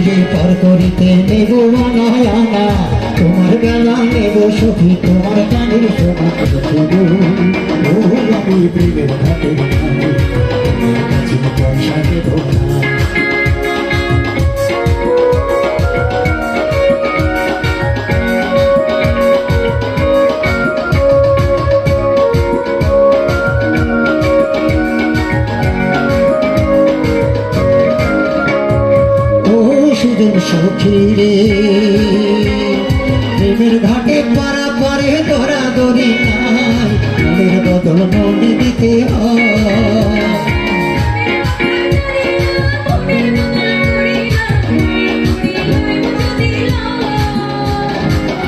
সখীরে পার করিতে নেব আনায় আনা, তোমার বেলা নেব সখী তোমার কানের সোনা। ও আমি প্রেমের ঘাটের কাছে পয়সা দেব না। সখীরে প্রেমের ঘাটে পারা পারে ধরা ধরি নাই, মনের বদল মনে দিতে হয়।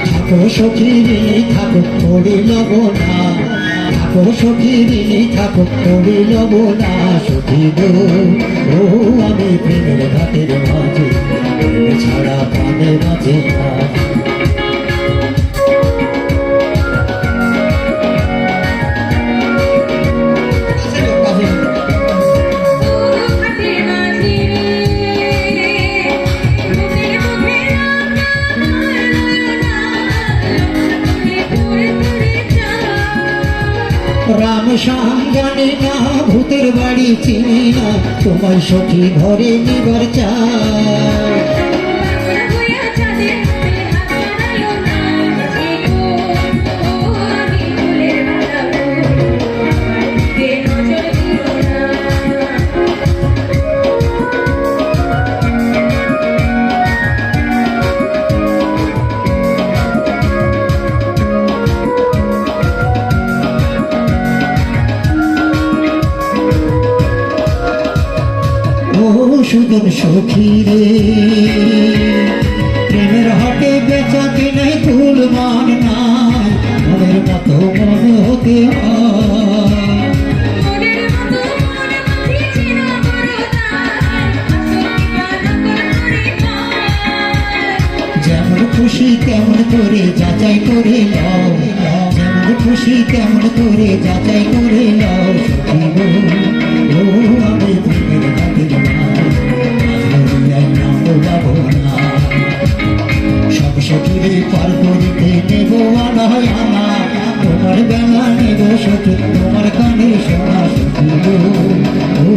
থাকো সখীরে থাকো পড়িল না, থাকো সখীরে থাকো পড়িল না। সখী গো ও আমি প্রেমের ঘাটের মাঝে ছাড়া প্রাণে বাঁচে না। রাম শ্যাম জানি না ভূতের বাড়ি চিনি না, তোমার সখী ঘরে নিবার চাই। সুজন সখীরে প্রেমের হাটে বেচা কিনাই ফুল মান নাই, মনের মতো মনে হতে যেমন খুশি তেমন করে যাচাই করে নাও, যেমন খুশি তেমন করে যাচাই করে নাও। সখী গো ও আমি প্রেমের ঘাটে সব সখীরে পার করিতে নেব আনায় আনা, তোমার বেলা নেব সখী তোমার কানে সোনা। সখী গো ও